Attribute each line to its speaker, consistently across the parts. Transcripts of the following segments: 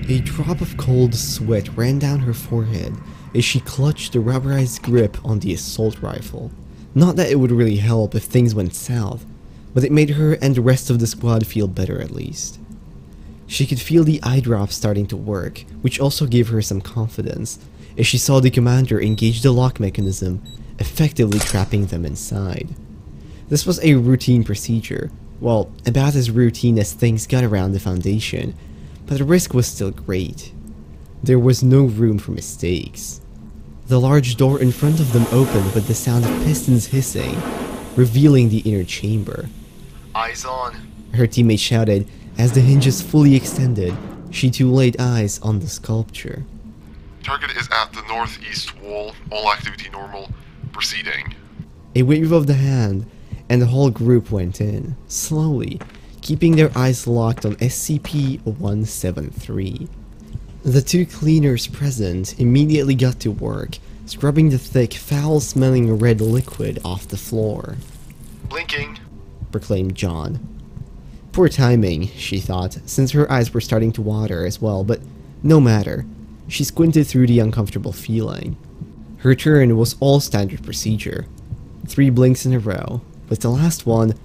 Speaker 1: A drop of cold sweat ran down her forehead as she clutched the rubberized grip on the assault rifle. Not that it would really help if things went south, but it made her and the rest of the squad feel better at least. She could feel the eye drops starting to work, which also gave her some confidence, as she saw the commander engage the lock mechanism, effectively trapping them inside. This was a routine procedure, well, about as routine as things got around the Foundation, but the risk was still great. There was no room for mistakes. The large door in front of them opened with the sound of pistons hissing, revealing the inner chamber.
Speaker 2: "Eyes on,"
Speaker 1: her teammate shouted as the hinges fully extended. She too laid eyes on the sculpture.
Speaker 2: "Target is at the northeast wall. All activity normal. Proceeding."
Speaker 1: A wave of the hand, and the whole group went in, slowly, keeping their eyes locked on SCP-173. The two cleaners present immediately got to work, scrubbing the thick, foul-smelling red liquid off the floor.
Speaker 2: "Blinking,"
Speaker 1: proclaimed John. Poor timing, she thought, since her eyes were starting to water as well, but no matter. She squinted through the uncomfortable feeling. Her turn was all standard procedure. 3 blinks in a row. With the last one,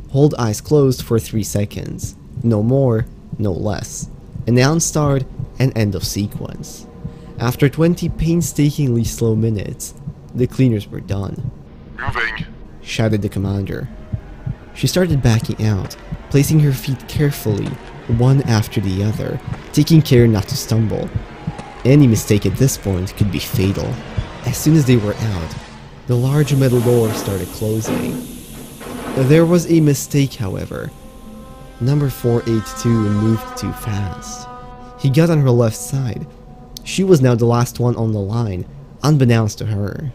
Speaker 1: hold eyes closed for 3 seconds. No more, no less. Announce start and end of sequence. After 20 painstakingly slow minutes, the cleaners were done.
Speaker 2: "Moving,"
Speaker 1: shouted the commander. She started backing out, placing her feet carefully, one after the other, taking care not to stumble. Any mistake at this point could be fatal. As soon as they were out, the large metal door started closing. There was a mistake, however. Number 482 moved too fast. He got on her left side. She was now the last one on the line, unbeknownst to her.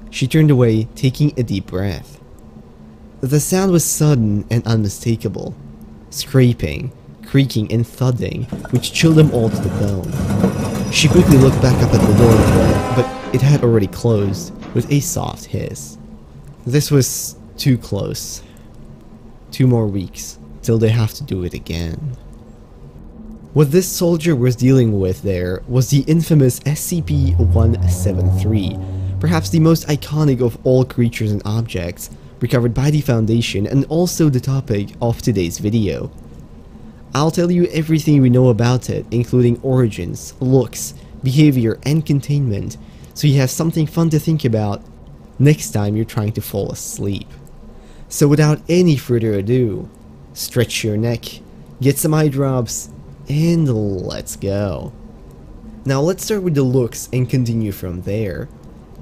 Speaker 1: She turned away, taking a deep breath. The sound was sudden and unmistakable. Scraping, creaking, and thudding, which chilled them all to the bone. She quickly looked back up at the door, but it had already closed, with a soft hiss. This was too close. 2 more weeks, till they have to do it again. What this soldier was dealing with there was the infamous SCP-173, perhaps the most iconic of all creatures and objects, recovered by the Foundation and also the topic of today's video. I'll tell you everything we know about it, including origins, looks, behavior, and containment, so you have something fun to think about next time you're trying to fall asleep. So without any further ado, stretch your neck, get some eye drops, and let's go. Now let's start with the looks and continue from there.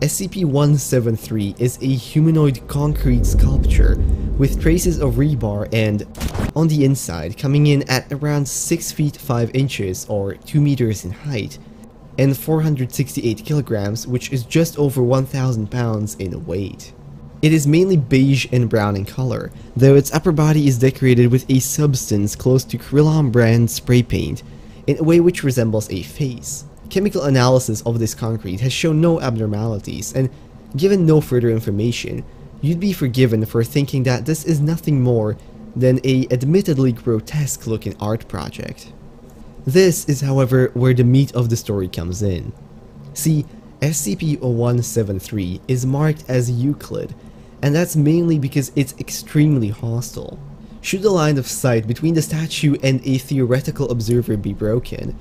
Speaker 1: SCP-173 is a humanoid concrete sculpture with traces of rebar and, on the inside, coming in at around 6 feet 5 inches or 2 meters in height, and 468 kilograms, which is just over 1,000 pounds in weight. It is mainly beige and brown in color, though its upper body is decorated with a substance close to Krillon brand spray paint, in a way which resembles a face. Chemical analysis of this concrete has shown no abnormalities, and given no further information, you'd be forgiven for thinking that this is nothing more than a admittedly grotesque looking art project. This is, however, where the meat of the story comes in. See, SCP-173 is marked as Euclid, and that's mainly because it's extremely hostile. Should the line of sight between the statue and a theoretical observer be broken,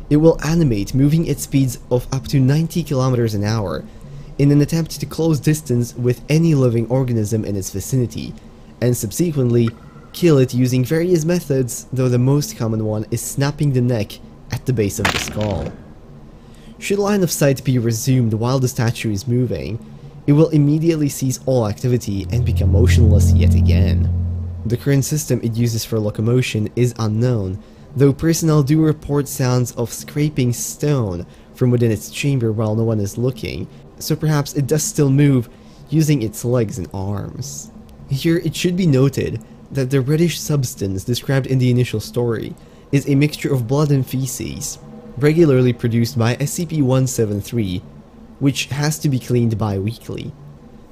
Speaker 1: it will animate, moving at speeds of up to 90 kilometers an hour in an attempt to close distance with any living organism in its vicinity, and subsequently kill it using various methods, though the most common one is snapping the neck at the base of the skull. Should line of sight be resumed while the statue is moving, it will immediately cease all activity and become motionless yet again. The current system it uses for locomotion is unknown, though personnel do report sounds of scraping stone from within its chamber while no one is looking, so perhaps it does still move using its legs and arms. Here it should be noted that the reddish substance described in the initial story is a mixture of blood and feces, regularly produced by SCP-173, which has to be cleaned bi-weekly.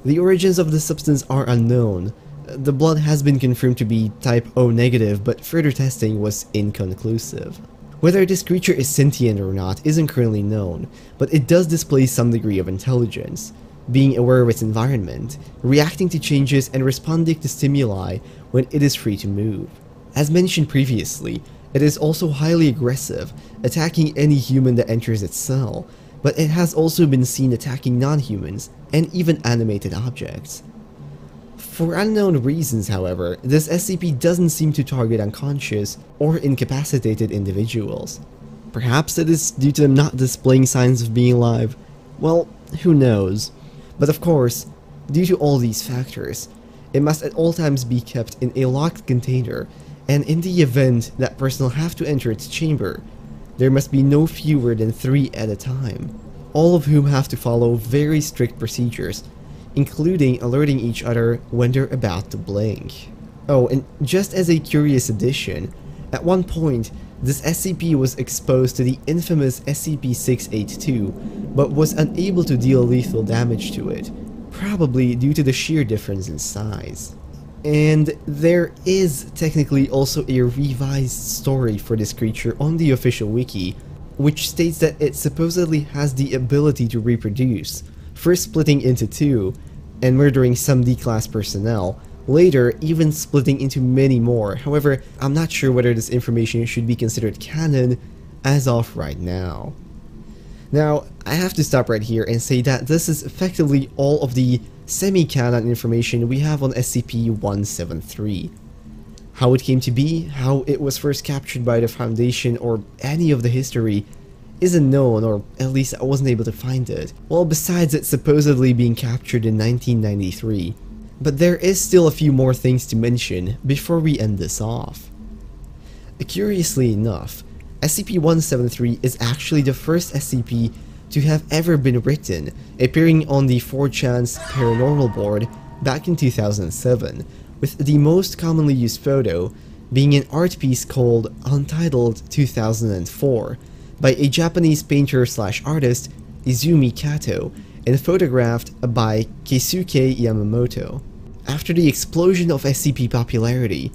Speaker 1: The origins of the substance are unknown. The blood has been confirmed to be type O negative, but further testing was inconclusive. Whether this creature is sentient or not isn't currently known, but it does display some degree of intelligence, being aware of its environment, reacting to changes and responding to stimuli when it is free to move. As mentioned previously, it is also highly aggressive, attacking any human that enters its cell, but it has also been seen attacking non-humans and even animated objects. For unknown reasons, however, this SCP doesn't seem to target unconscious or incapacitated individuals. Perhaps it is due to them not displaying signs of being alive. Well, who knows? But of course, due to all these factors, it must at all times be kept in a locked container, and in the event that personnel have to enter its chamber, there must be no fewer than 3 at a time, all of whom have to follow very strict procedures, including alerting each other when they're about to blink. Oh, and just as a curious addition, at one point, this SCP was exposed to the infamous SCP-682, but was unable to deal lethal damage to it, probably due to the sheer difference in size. And there is technically also a revised story for this creature on the official wiki, which states that it supposedly has the ability to reproduce, first splitting into 2 and murdering some D-class personnel, later even splitting into many more. However, I'm not sure whether this information should be considered canon as of right now. Now, I have to stop right here and say that this is effectively all of the semi-canon information we have on SCP-173. How it came to be, how it was first captured by the Foundation, or any of the history isn't known, or at least I wasn't able to find it. Well, besides it supposedly being captured in 1993. But there is still a few more things to mention before we end this off. Curiously enough, SCP-173 is actually the first SCP to have ever been written, appearing on the 4chan's paranormal board back in 2007, with the most commonly used photo being an art piece called Untitled 2004 by a Japanese painter/artist, Izumi Kato, and photographed by Keisuke Yamamoto. After the explosion of SCP popularity,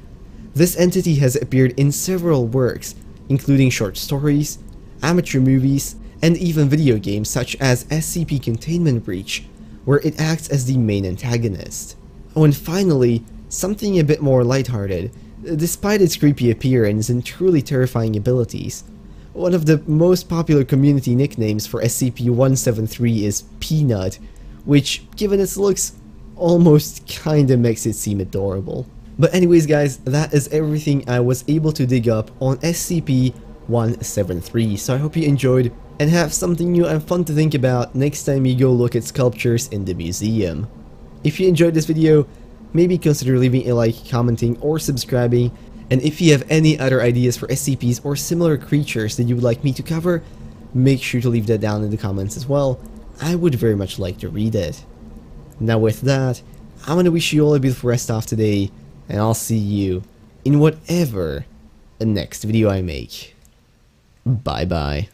Speaker 1: this entity has appeared in several works, including short stories, amateur movies, and even video games such as SCP Containment Breach, where it acts as the main antagonist. Oh, and finally, something a bit more lighthearted. Despite its creepy appearance and truly terrifying abilities, one of the most popular community nicknames for SCP-173 is Peanut, which, given its looks, almost kinda makes it seem adorable. But anyways guys, that is everything I was able to dig up on SCP-173, so I hope you enjoyed and have something new and fun to think about next time you go look at sculptures in the museum. If you enjoyed this video, maybe consider leaving a like, commenting, or subscribing. And if you have any other ideas for SCPs or similar creatures that you would like me to cover, make sure to leave that down in the comments as well. I would very much like to read it. Now with that, I'm gonna wish you all a beautiful rest of today, and I'll see you in whatever next video I make. Bye bye.